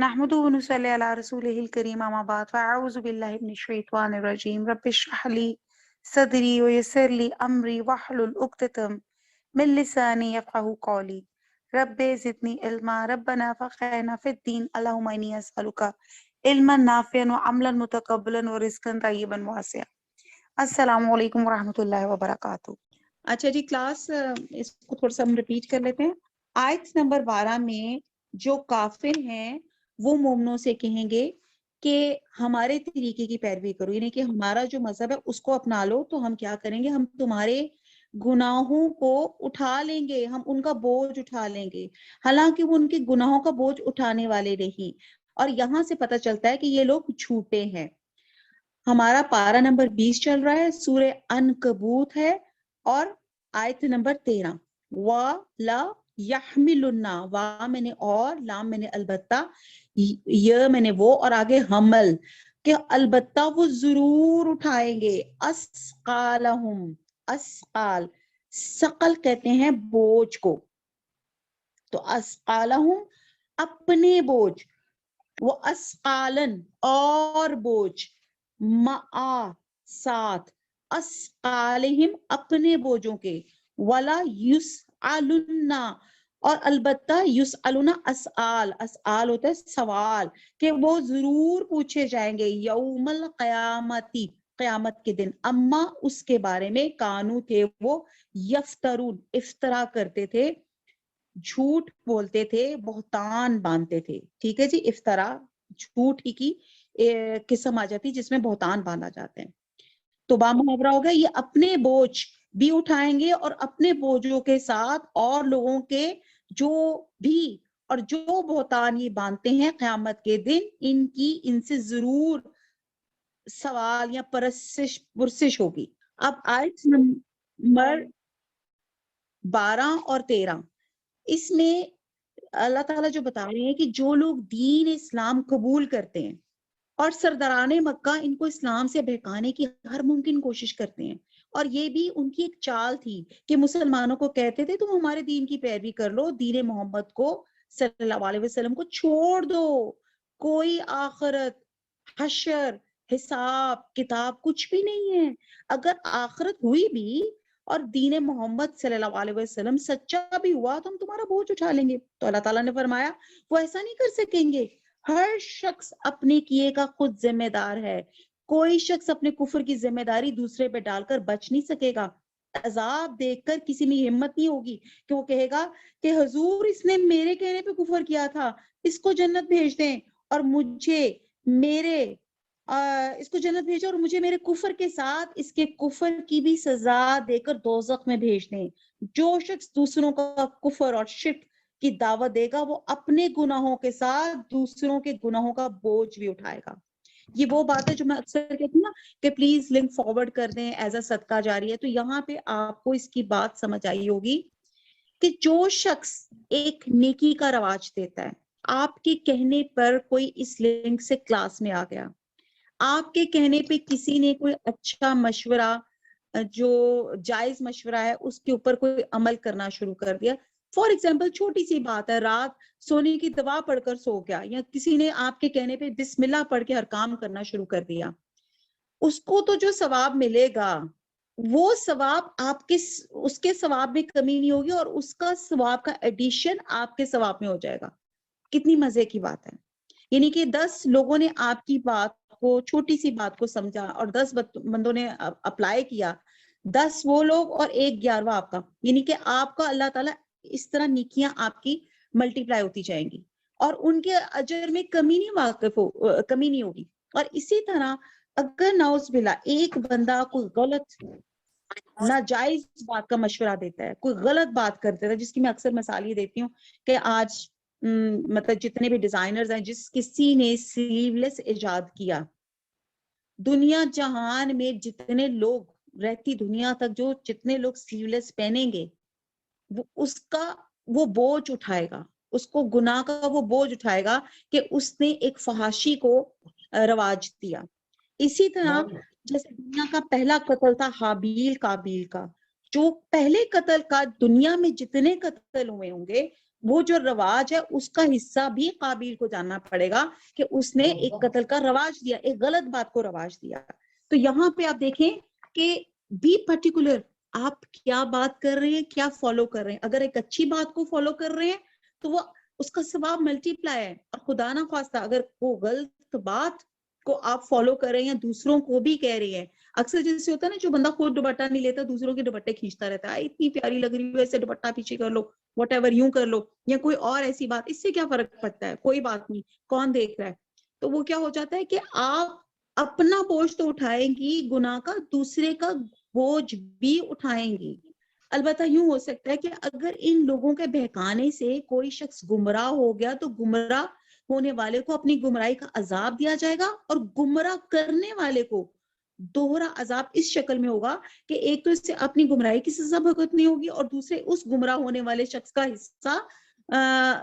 نحمده ونصلي على رسوله الكريم أما بعد فأعوذ بالله من الشيطان الرجيم رب اشرح لي صدري ويسر لي أمري واحلل عقدة من لساني يفقهوا قولي رب زدني علما ربنا فقهنا في الدين اللهم إني أسألك علما نافعا وعملا متقبلا ورزقا طيبا واسعا السلام علیکم ورحمۃ اللہ وبرکاتہ۔ اچھا جی کلاس اس کو تھوڑا سا ہم ریپیٹ کر لیتے ہیں۔ آیت نمبر 12 میں جو کافر ہیں وہ مومنوں سے کہیں گے کہ ہمارے طریقے کی پیروی کرو، یعنی کہ ہمارا جو مذہب ہے اس کو اپنا لو، تو ہم کیا کریں گے، ہم تمہارے گناہوں کو اٹھا لیں گے، ہم ان کا بوجھ اٹھا لیں گے، حالانکہ وہ ان کے گناہوں کا بوجھ اٹھانے والے نہیں۔ اور یہاں سے پتہ چلتا ہے کہ یہ لوگ جھوٹے ہیں۔ ہمارا پارہ نمبر 20 چل رہا ہے، سورہ عنکبوت ہے اور آیت نمبر 13۔ وَلَا يَحْمِلُنَّ، وا میں نے اور، لام میں نے البتہ، یہ میں نے وہ، اور آگے حمل کہ البتہ وہ ضرور اٹھائیں گے، اسقالہم، اسقال، ثقل کہتے ہیں بوجھ کو، تو اسقالہم اپنے بوجھ، وہ اسقالن اور بوجھ، معا ساتھ، اسقالہم اپنے بوجھوں کے، ولا یسألن، اور البتہ یسألن اسآل، اسآل ہوتا ہے سوال، کہ وہ ضرور پوچھے جائیں گے یوم القیامتی، قیامت کے دن، اما اس کے بارے میں، کانو تھے وہ، یفترون افطرا کرتے تھے، جھوٹ بولتے تھے، بہتان باندھتے تھے۔ ٹھیک ہے جی، افطرا جھوٹ ہی کی قسم آ جاتی جس میں بہتان باندھا جاتے ہیں۔ تو با محاورہ ہو گیا، یہ اپنے بوجھ بھی اٹھائیں گے اور اپنے بوجھوں کے ساتھ اور لوگوں کے جو بھی اور جو بہتان یہ باندھتے ہیں قیامت کے دن، ان سے ضرور سوال یا پرسش ہوگی۔ اب آیت نمبر 12 اور 13 اس میں اللہ تعالیٰ جو بتا رہے ہیں کہ جو لوگ دین اسلام قبول کرتے ہیں اور سرداران مکہ ان کو اسلام سے بہکانے کی ہر ممکن کوشش کرتے ہیں، اور یہ بھی ان کی ایک چال تھی کہ مسلمانوں کو کہتے تھے تم ہمارے دین کی پیروی کر لو، دین محمد کو صلی اللہ علیہ وسلم کو چھوڑ دو، کوئی آخرت، حشر، حساب کتاب کچھ بھی نہیں ہے۔ اگر آخرت ہوئی بھی اور دین محمد صلی اللہ علیہ وسلم سچا بھی ہوا تو ہم تمہارا بوجھ اٹھا لیں گے۔ تو اللہ تعالیٰ نے فرمایا وہ ایسا نہیں کر سکیں گے، ہر شخص اپنے کیے کا خود ذمہ دار ہے، کوئی شخص اپنے کفر کی ذمہ داری دوسرے پہ ڈال کر بچ نہیں سکے گا۔ عذاب دیکھ کر کسی میں ہمت نہیں ہوگی کہ وہ کہے گا کہ حضور اس نے میرے کہنے پہ کفر کیا تھا، اس کو جنت بھیج دیں، اور مجھے میرے اس کو جنت بھیجو اور مجھے میرے کفر کے ساتھ اس کے کفر کی بھی سزا دے کر دوزخ میں بھیج دیں۔ جو شخص دوسروں کا کفر اور شرک کی دعوت دے گا وہ اپنے گناہوں کے ساتھ دوسروں کے گناہوں کا بوجھ بھی اٹھائے گا۔ یہ وہ بات ہے جو میں اکثر کہتی ہوں نا کہ پلیز لنک فارورڈ کر دیں ایز اے صدقہ جاری ہے۔ تو یہاں پہ آپ کو اس کی بات سمجھ آئی ہوگی کہ جو شخص ایک نیکی کا رواج دیتا ہے، آپ کے کہنے پر کوئی اس لنک سے کلاس میں آ گیا، آپ کے کہنے پہ کسی نے کوئی اچھا مشورہ جو جائز مشورہ ہے اس کے اوپر کوئی عمل کرنا شروع کر دیا، فار ایگزامپل چھوٹی سی بات ہے، رات سونے کی دوا پڑھ کر سو گیا، یا کسی نے آپ کے کہنے پہ بسم اللہ پڑھ کے ہر کام کرنا شروع کر دیا، اس کو تو جو ثواب ملے گا وہ ثواب آپ کے اس کے ثواب میں کمی نہیں ہوگی، اور اس کا ثواب کا ایڈیشن آپ کے ثواب میں ہو جائے گا۔ کتنی مزے کی بات ہے، یعنی کہ 10 لوگوں نے آپ کی بات کو، چھوٹی سی بات کو سمجھا اور 10 بندوں نے اپلائی کیا، 10 وہ لوگ اور 1 11واں آپ کا، یعنی کہ آپ کا اللہ تعالیٰ اس طرح نیکیاں آپ کی ملٹی پلائی ہوتی جائیں گی اور ان کے اجر میں کمی نہیں ہوگی۔ اور اسی طرح اگر نعوذ باللہ ایک بندہ کوئی غلط ناجائز بات کا مشورہ دیتا ہے، کوئی غلط بات کرتا ہے، جس کی میں اکثر مثال یہ دیتی ہوں کہ آج مطلب جتنے بھی ڈیزائنرز ہیں، جس کسی نے سلیو لیس ایجاد کیا، دنیا جہان میں جتنے لوگ رہتی دنیا تک جو جتنے لوگ سلیو لیس پہنیں گے وہ اس کا وہ بوجھ اٹھائے گا، اس کو گناہ کا وہ بوجھ اٹھائے گا کہ اس نے ایک فحاشی کو رواج دیا۔ اسی طرح جیسے دنیا کا پہلا قتل تھا حابیل قابیل کا، جو پہلے قتل کا دنیا میں جتنے قتل ہوئے ہوں گے وہ جو رواج ہے اس کا حصہ بھی قابیل کو جاننا پڑے گا کہ اس نے ایک قتل کا رواج دیا، ایک غلط بات کو رواج دیا. تو یہاں پہ آپ دیکھیں کہ بی پرٹیکولر، آپ کیا بات کر رہے ہیں، کیا فالو کر رہے ہیں. اگر ایک اچھی بات کو فالو کر رہے ہیں تو وہ اس کا ثواب ملٹی پلائی ہے، اور خدا نہ خواستہ اگر وہ غلط بات کو آپ فالو کر رہے ہیں دوسروں کو بھی کہہ رہے ہیں. اکثر جیسے ہوتا ہے نا، جو بندہ خود دوپٹہ نہیں لیتا دوسروں کے دوپٹے کھینچتا رہتا ہے، اتنی پیاری لگ رہی ہے ایسے دوپٹہ پیچھے کر لو، واٹ ایور یوں کر لو، یا کوئی اور ایسی بات. اس سے کیا فرق پڑتا ہے؟ کوئی بات نہیں، کون دیکھ رہا ہے. تو وہ کیا ہو جاتا ہے کہ آپ اپنا بوجھ تو اٹھائیں گی گناہ کا، دوسرے کا بوجھ بھی اٹھائیں گی. البتہ یوں ہو سکتا ہے کہ اگر ان لوگوں کے بہکانے سے کوئی شخص گمراہ ہو گیا تو گمراہ ہونے والے کو اپنی گمراہی کا عذاب دیا جائے گا، اور گمراہ کرنے والے کو دوہرا عذاب اس شکل میں ہوگا کہ ایک تو اس سے اپنی گمراہی کی سزا بھگتنی ہوگی، اور دوسرے اس گمراہ ہونے والے شخص کا حصہ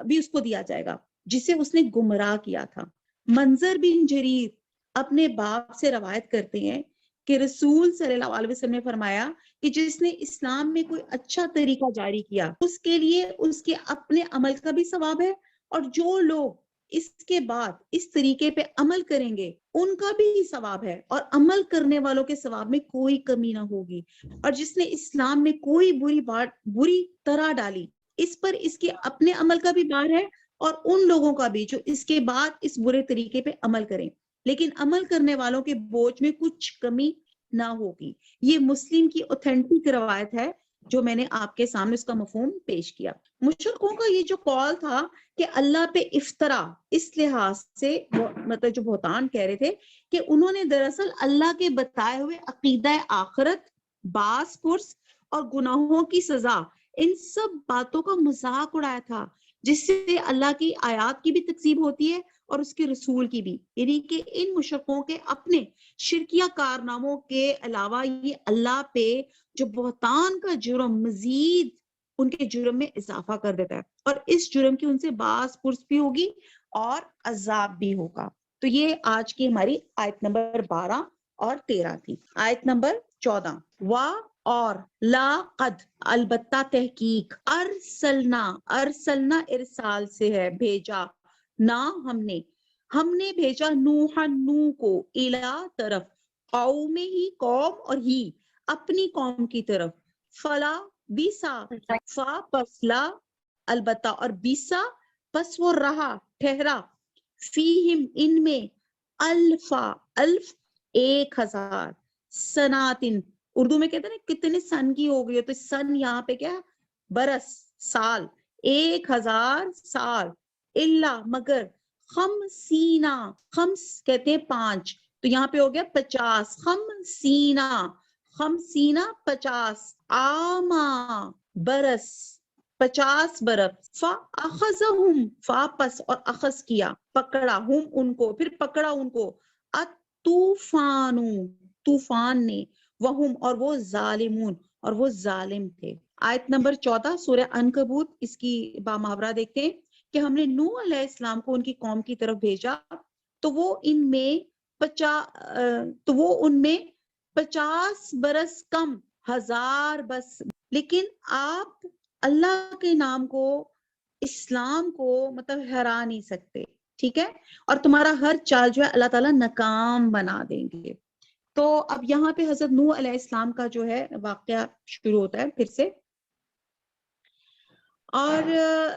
بھی اس کو دیا جائے گا جسے اس نے گمراہ کیا تھا. منظر بن جریر اپنے باپ سے روایت کرتے ہیں کہ رسول صلی اللہ علیہ وسلم نے فرمایا کہ جس نے اسلام میں کوئی اچھا طریقہ جاری کیا اس کے لیے اس کے اپنے عمل کا بھی ثواب ہے، اور جو لوگ اس کے بعد اس طریقے پہ عمل کریں گے ان کا بھی ثواب ہے، اور عمل کرنے والوں کے ثواب میں کوئی کمی نہ ہوگی. اور جس نے اسلام میں کوئی بری طرح ڈالی اس پر اس کے اپنے عمل کا بھی بار ہے، اور ان لوگوں کا بھی جو اس کے بعد اس برے طریقے پہ عمل کریں، لیکن عمل کرنے والوں کے بوجھ میں کچھ کمی نہ ہوگی. یہ مسلم کی اوتھینٹک روایت ہے جو میں نے آپ کے سامنے اس کا مفہوم پیش کیا. مشرکوں کا یہ جو قول تھا کہ اللہ پہ افطرا، اس لحاظ سے مطلب جو بہتان کہہ رہے تھے کہ انہوں نے دراصل اللہ کے بتائے ہوئے عقیدہ آخرت، باس پرس اور گناہوں کی سزا، ان سب باتوں کا مذاق اڑایا تھا، جس سے اللہ کی آیات کی بھی تکذیب ہوتی ہے اور اس کے رسول کی بھی. یعنی کہ ان مشرکوں کے اپنے شرکیہ کارناموں کے علاوہ یہ اللہ پہ جو بہتان کا جرم مزید ان کے جرم میں اضافہ کر دیتا ہے، اور اس جرم کی ان سے باس پرس بھی ہوگی اور عذاب بھی ہوگا. تو یہ آج کی ہماری آیت نمبر 12 اور 13 تھی. آیت نمبر 14، اور لا قد البتہ تحقیق، ارسلنا ارسال سے ہے بھیجا، نہ ہم نے بھیجا نوح کو الا طرف، قوم ہی قوم اور ہی اپنی قوم کی طرف، فلا بیسا فا پسلا البتہ اور بیسا پس وہ رہا ٹھہرا، فیہم ان میں الف 1000 سناتن، اردو میں کہتے ہیں نا کتنے سن کی ہو گئی ہے، تو سن یہاں پہ کیا برس، سال، 1000 سال، اللہ مگر خمسینہ، خمس کہتے ہیں 5، تو یہاں پہ ہو گیا 50، خمسینہ 50، آما برس 50 برس، فاخذہم واپس اور اخذ کیا پکڑا، ہم ان کو پھر پکڑا ان کو، طوفان نے، وہم اور وہ ظالمون اور وہ ظالم تھے. آیت نمبر 14 سورہ عنکبوت، اس کی بامحاورہ دیکھتے ہیں کہ ہم نے نوح علیہ السلام کو ان کی قوم کی طرف بھیجا تو وہ ان میں 50 برس کم، 1000 بس، لیکن آپ اللہ کے نام کو، اسلام کو مطلب ہرا نہیں سکتے، ٹھیک ہے، اور تمہارا ہر چال جو ہے اللہ تعالیٰ ناکام بنا دیں گے. تو اب یہاں پہ حضرت نوح علیہ السلام کا جو ہے واقعہ شروع ہوتا ہے پھر سے، اور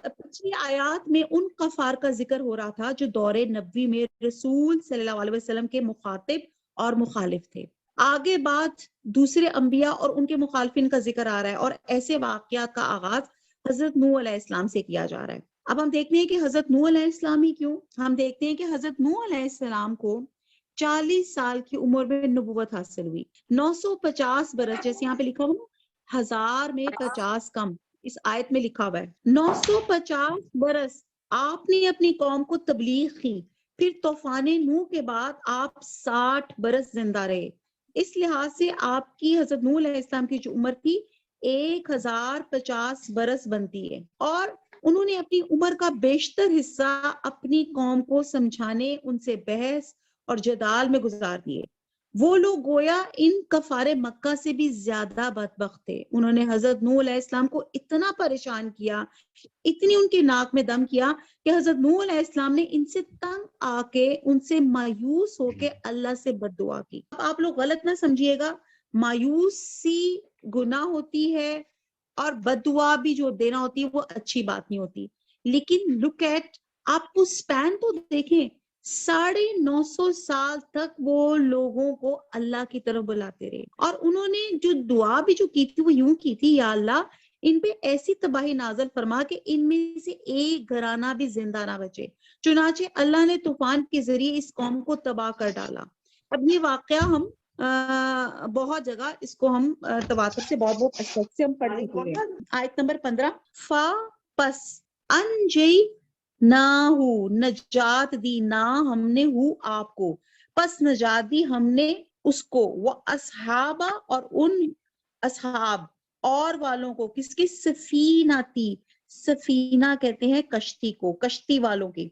پچھلی آیات میں ان کفار کا ذکر ہو رہا تھا جو دور نبوی میں رسول صلی اللہ علیہ وسلم کے مخاطب اور مخالف تھے. آگے بعد دوسرے انبیاء اور ان کے مخالفین کا ذکر آ رہا ہے، اور ایسے واقعات کا آغاز حضرت نوح علیہ السلام سے کیا جا رہا ہے. اب ہم دیکھتے ہیں کہ حضرت نوح علیہ السلام ہی کیوں، ہم دیکھتے ہیں کہ حضرت نوح علیہ السلام کو 40 سال کی عمر میں نبوت حاصل ہوئی. 950 برس، جیسے یہاں پہ لکھا ہوا نا 1000 میں 50 کم، اس آیت میں لکھا ہوا ہے 950 برس آپ نے اپنی قوم کو تبلیغ کی، پھر طوفان نوح کے بعد آپ 60 برس زندہ رہے. اس لحاظ سے آپ کی حضرت نوح علیہ السلام کی جو عمر تھی 1050 برس بنتی ہے، اور انہوں نے اپنی عمر کا بیشتر حصہ اپنی قوم کو سمجھانے، ان سے بحث اور جدال میں گزار دیے. وہ لوگ گویا ان کفار مکہ سے بھی زیادہ بدبخت تھے. انہوں نے حضرت نوح علیہ السلام کو اتنا پریشان کیا, اتنی ان کے ناک میں دم کیا کہ حضرت نوح علیہ السلام نے ان سے تنگ آ کے, ان سے مایوس ہو کے اللہ سے بد دعا کی. اب آپ لوگ غلط نہ سمجھیے گا, مایوسی گناہ ہوتی ہے اور بد دعا بھی جو دینا ہوتی ہے وہ اچھی بات نہیں ہوتی. لیکن لک ایٹ, آپ کو سپین تو دیکھیں, 950 سال تک وہ لوگوں کو اللہ کی طرف بلاتے رہے, اور انہوں نے جو دعا بھی جو کی تھی وہ یوں کی تھی, یا اللہ ان پہ ایسی تباہی نازل فرما کہ ان میں سے ایک گھرانہ بھی زندہ نہ بچے. چنانچہ اللہ نے طوفان کے ذریعے اس قوم کو تباہ کر ڈالا. اب یہ واقعہ ہم بہت جگہ اس کو ہم تواتر سے بہت اسپیکٹ سے ہم پڑھ چکے ہیں. آیت نمبر 15, فا پس انجی نہ ہو, نجات دی نہ ہم نے ہو آپ کو, پس نجات دی ہم نے اس کو, وہ اصحابہ اور ان اصحاب اور والوں کو, کس کی, سفینہ تھی, سفینہ کہتے ہیں کشتی کو, کشتی والوں کی,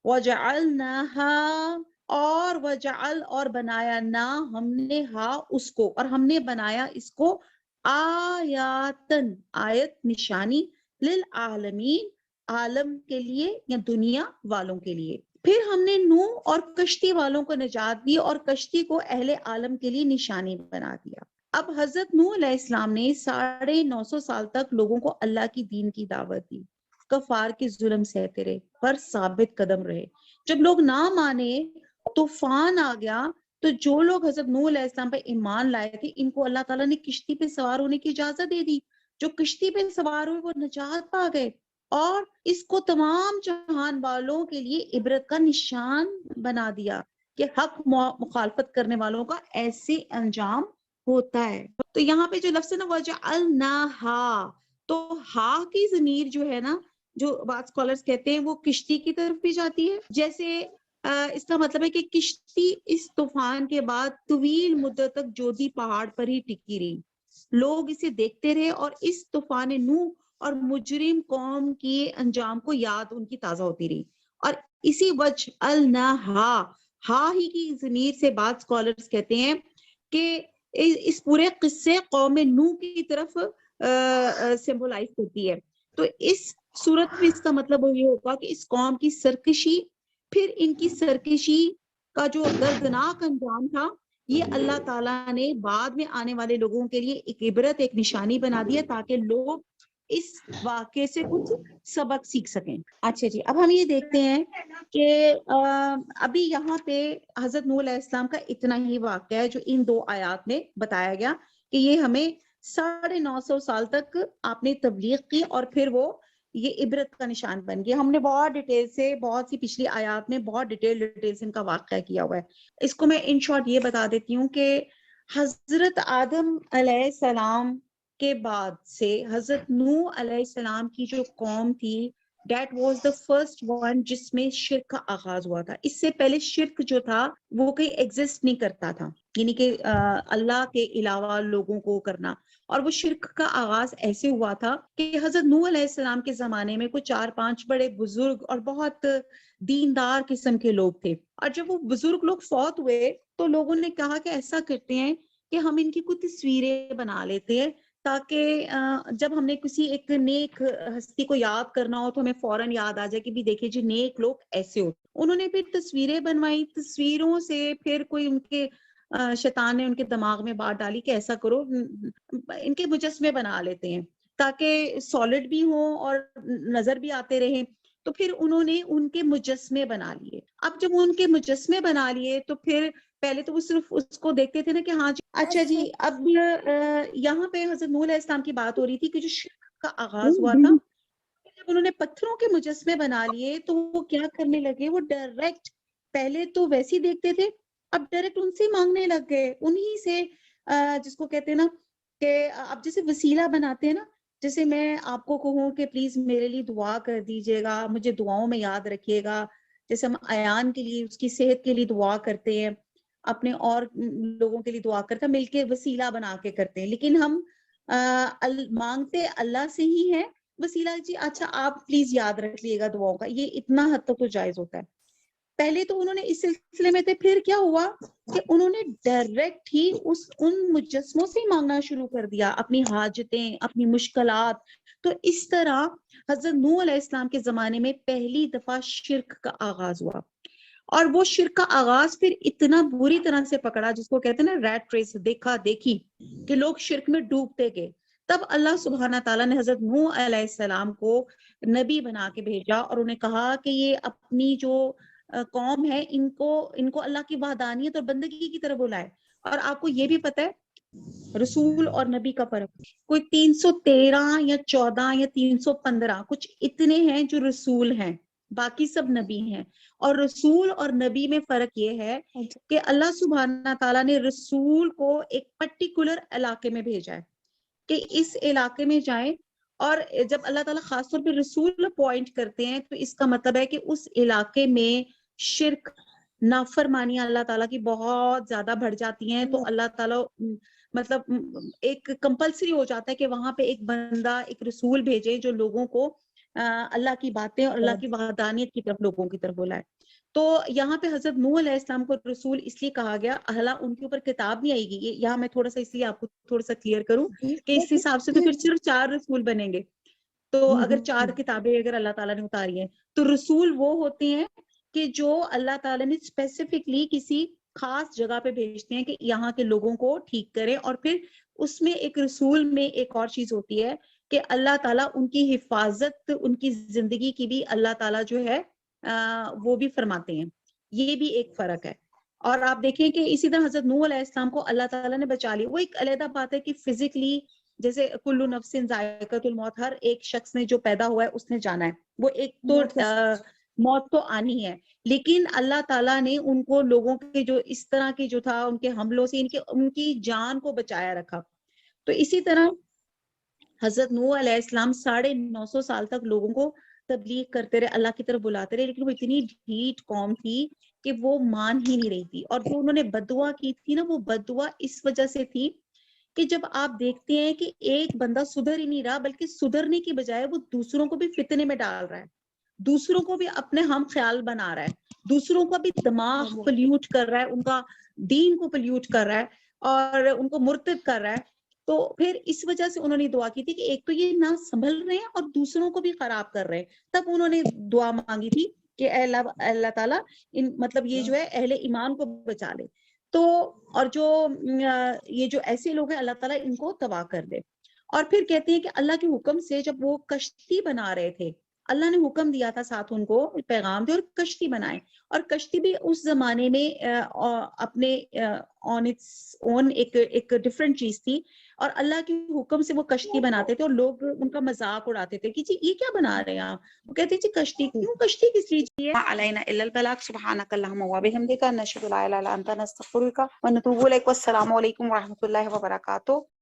وجعلناها اور وجعل اور بنایا نہ ہم نے ہا اس کو, اور ہم نے بنایا اس کو, آیاتن آیت نشانی, للعالمین عالم کے لیے یا دنیا والوں کے لیے. پھر ہم نے نوح اور کشتی والوں کو نجات دی اور کشتی کو اہل عالم کے لیے نشانی بنا دیا. اب حضرت نوح علیہ السلام نے 950 سال تک لوگوں کو اللہ کی دین کی دعوت دی, کفار کے ظلم سہتے رہے, پر ثابت قدم رہے. جب لوگ نہ مانے, طوفان آ گیا, تو جو لوگ حضرت نوح علیہ السلام پہ ایمان لائے تھے ان کو اللہ تعالیٰ نے کشتی پہ سوار ہونے کی اجازت دے دی. جو کشتی پہ سوار ہوئے وہ نجات پا گئے, اور اس کو تمام جہان والوں کے لیے عبرت کا نشان بنا دیا کہ حق مخالفت کرنے والوں کا ایسے انجام ہوتا ہے. تو یہاں پہ جو لفظ ہے نا, وجعلناہا, تو ہا کی ضمیر جو ہے نا, جو بعض اسکالرز کہتے ہیں وہ کشتی کی طرف بھی جاتی ہے. جیسے اس کا مطلب ہے کہ کشتی اس طوفان کے بعد طویل مدت تک جودی پہاڑ پر ہی ٹکی رہی. لوگ اسے دیکھتے رہے اور اس طوفان نوح اور مجرم قوم کے انجام کو یاد ان کی تازہ ہوتی رہی. اور اسی وجہ النہا, ہا ہی کی ضمیر سے بعض اسکالرز کہتے ہیں کہ اس پورے قصے قوم نوح کی طرف سمبولائز کرتی ہے. تو اس صورت میں اس کا مطلب یہ ہوگا کہ اس قوم کی سرکشی, پھر ان کی سرکشی کا جو دردناک انجام تھا, یہ اللہ تعالیٰ نے بعد میں آنے والے لوگوں کے لیے ایک عبرت, ایک نشانی بنا دیا تاکہ لوگ اس واقعے سے کچھ سبق سیکھ سکیں. اچھا جی, اب ہم یہ دیکھتے ہیں کہ ابھی یہاں پہ حضرت نوح علیہ السلام کا اتنا ہی واقعہ ہے جو ان 2 آیات میں بتایا گیا کہ یہ ہمیں 950 سال تک آپ نے تبلیغ کی اور پھر وہ یہ عبرت کا نشان بن گیا. ہم نے بہت ڈیٹیل سے, بہت سی پچھلی آیات میں بہت ڈیٹیل سے ان کا واقعہ کیا ہوا ہے. اس کو میں ان شارٹ یہ بتا دیتی ہوں کہ حضرت آدم علیہ السلام کے بعد سے حضرت نوح علیہ السلام کی جو قوم تھی, that was the first one جس میں شرک کا آغاز ہوا تھا. اس سے پہلے شرک جو تھا وہ کہیں ایگزسٹ نہیں کرتا تھا, یعنی کہ اللہ کے علاوہ لوگوں کو کرنا. اور وہ شرک کا آغاز ایسے ہوا تھا کہ حضرت نوح علیہ السلام کے زمانے میں کوئی 4-5 بڑے بزرگ اور بہت دیندار قسم کے لوگ تھے, اور جب وہ بزرگ لوگ فوت ہوئے تو لوگوں نے کہا کہ ایسا کرتے ہیں کہ ہم ان کی کچھ تصویریں بنا لیتے ہیں تاکہ جب ہم نے کسی ایک نیک ہستی کو یاد کرنا ہو تو ہمیں فوراً یاد آ جائے کہ بھی دیکھیں جی نیک لوگ ایسے ہوتے. انہوں نے پھر تصویریں بنوائی, تصویروں سے پھر کوئی ان کے شیطان نے ان کے دماغ میں بات ڈالی کہ ایسا کرو ان کے مجسمے بنا لیتے ہیں تاکہ سالڈ بھی ہوں اور نظر بھی آتے رہیں. تو پھر انہوں نے ان کے مجسمے بنا لیے. اب جب ان کے مجسمے بنا لیے تو پھر پہلے تو وہ صرف اس کو دیکھتے تھے نا کہ ہاں جی اچھا جی. اب یہاں پہ حضرت نوح علیہ السلام کی بات ہو رہی تھی کہ جو شرک کا آغاز ہوا تھا, جب انہوں نے پتھروں کے مجسمے بنا لیے تو وہ کیا کرنے لگے, وہ ڈائریکٹ پہلے تو ویسے ہی دیکھتے تھے, اب ڈائریکٹ ان سے مانگنے لگ گئے, انہی سے جس کو کہتے ہیں نا کہ اب جیسے وسیلہ بناتے ہیں نا, جیسے میں آپ کو کہوں کہ پلیز میرے لیے دعا کر دیجئے گا, مجھے دعاؤں میں یاد رکھیے گا, جیسے ہم ایان کے لیے اس کی صحت کے لیے دعا کرتے ہیں, اپنے اور لوگوں کے لیے دعا کرتے ہیں, مل کے وسیلہ بنا کے کرتے ہیں, لیکن ہم مانگتے اللہ سے ہی ہیں وسیلہ جی اچھا آپ پلیز یاد رکھ لیے گا دعاؤں کا, یہ اتنا حد تک تو جائز ہوتا ہے. پہلے تو انہوں نے اس سلسلے میں تھے، پھر کیا ہوا کہ انہوں نے ڈائریکٹ ہی ان مجسموں سے مانگنا شروع کر دیا اپنی حاجتیں، اپنی مشکلات. تو اس طرح حضرت نوح علیہ السلام کے زمانے میں پہلی دفعہ شرک کا آغاز ہوا. اور وہ شرک کا آغاز پھر اتنا بری طرح سے پکڑا، جس کو کہتے ہیں نا ریٹ ریس، دیکھا دیکھی، کہ لوگ شرک میں ڈوبتے گئے. تب اللہ سبحانہ تعالیٰ نے حضرت نوح علیہ السلام کو نبی بنا کے بھیجا اور انہیں کہا کہ یہ اپنی جو قوم ہے ان کو اللہ کی وحدانیت اور بندگی کی طرف بلائے. اور آپ کو یہ بھی پتہ ہے رسول اور نبی کا فرق کوئی 313 یا 14 یا 315 کچھ اتنے ہیں جو رسول ہیں، باقی سب نبی ہیں. اور رسول اور نبی میں فرق یہ ہے کہ اللہ سبحانہ تعالیٰ نے رسول کو ایک پرٹیکولر علاقے میں بھیجا ہے کہ اس علاقے میں جائیں. اور جب اللہ تعالیٰ خاص طور پہ رسول اپوائنٹ کرتے ہیں تو اس کا مطلب ہے کہ اس علاقے میں شرک، نافرمانیاں اللہ تعالیٰ کی بہت زیادہ بڑھ جاتی ہیں. تو اللہ تعالیٰ مطلب ایک کمپلسری ہو جاتا ہے کہ وہاں پہ ایک بندہ، ایک رسول بھیجے جو لوگوں کو اللہ کی باتیں اور اللہ کی وحدانیت کی طرف لوگوں کی طرف بلائے. تو یہاں پہ حضرت نوح علیہ السلام کو رسول اس لیے کہا گیا، حالانکہ ان کے اوپر کتاب نہیں آئے گی. یہاں میں تھوڑا سا اس لیے آپ کو تھوڑا سا کلیئر کروں کہ اس حساب سے تو پھر صرف 4 رسول بنیں گے. تو اگر 4 کتابیں اگر اللہ تعالیٰ نے اتاری ہیں تو رسول وہ ہوتے ہیں کہ جو اللہ تعالیٰ نے اسپیسیفکلی کسی خاص جگہ پہ بھیجتے ہیں کہ یہاں کے لوگوں کو ٹھیک کریں. اور پھر اس میں ایک رسول میں ایک اور چیز ہوتی ہے کہ اللہ تعالیٰ ان کی حفاظت، ان کی زندگی کی بھی اللہ تعالیٰ جو ہے وہ بھی فرماتے ہیں. یہ بھی ایک فرق ہے. اور آپ دیکھیں کہ اسی طرح حضرت نوح علیہ السلام کو اللہ تعالیٰ نے بچا لیا. وہ ایک علیحدہ بات ہے کہ فزیکلی جیسے کلو نفس ذائقۃ الموت، ہر ایک شخص نے جو پیدا ہوا ہے اس نے جانا ہے، وہ ایک تو موت تو آنی ہے. لیکن اللہ تعالیٰ نے ان کو لوگوں کے جو اس طرح کی جو تھا ان کے حملوں سے ان کی جان کو بچایا رکھا. تو اسی طرح حضرت نوح علیہ السلام 950 سال تک لوگوں کو تبلیغ کرتے رہے، اللہ کی طرف بلاتے رہے، لیکن وہ اتنی ڈھیٹ قوم تھی کہ وہ مان ہی نہیں رہی تھی. اور جو انہوں نے بددعا کی تھی نا، وہ بددعا اس وجہ سے تھی کہ جب آپ دیکھتے ہیں کہ ایک بندہ سدھر ہی نہیں رہا، بلکہ سدھرنے کی بجائے وہ دوسروں کو بھی فتنے میں ڈال رہا ہے، دوسروں کو بھی اپنے ہم خیال بنا رہا ہے، دوسروں کا بھی دماغ پلیوٹ کر رہا ہے، ان کا دین کو پلیوٹ کر رہا ہے اور ان کو مرتد کر رہا ہے. تو پھر اس وجہ سے انہوں نے دعا کی تھی کہ ایک تو یہ نہ سنبھل رہے ہیں اور دوسروں کو بھی خراب کر رہے ہیں. تب انہوں نے دعا مانگی تھی کہ اے اللہ تعالیٰ مطلب یہ جو ہے اہل ایمان کو بچا لے. تو اور جو یہ جو ایسے لوگ ہیں اللہ تعالیٰ ان کو تباہ کر دے. اور پھر کہتے ہیں کہ اللہ کے حکم سے جب وہ کشتی بنا رہے تھے، اللہ نے حکم دیا تھا ساتھ ان کو پیغام دے اور کشتی بنائے. اور کشتی بھی اس زمانے میں اپنے آن اٹس اون ایک ڈفرنٹ چیز تھی. اور اللہ کے حکم سے وہ کشتی بناتے تھے اور لوگ ان کا مذاق اڑاتے تھے کہ جی یہ کیا بنا رہے ہیں آپ. وہ کہتے جی کشتی کیوں، کشتی کس لیے چاہیے. علینا الا البلاغ سبحانك اللهم وبحمدك نشهد لا اله الا انت نستغفرك ونتوب اليك. والسلام علیکم ورحمۃ اللہ وبرکاتہ.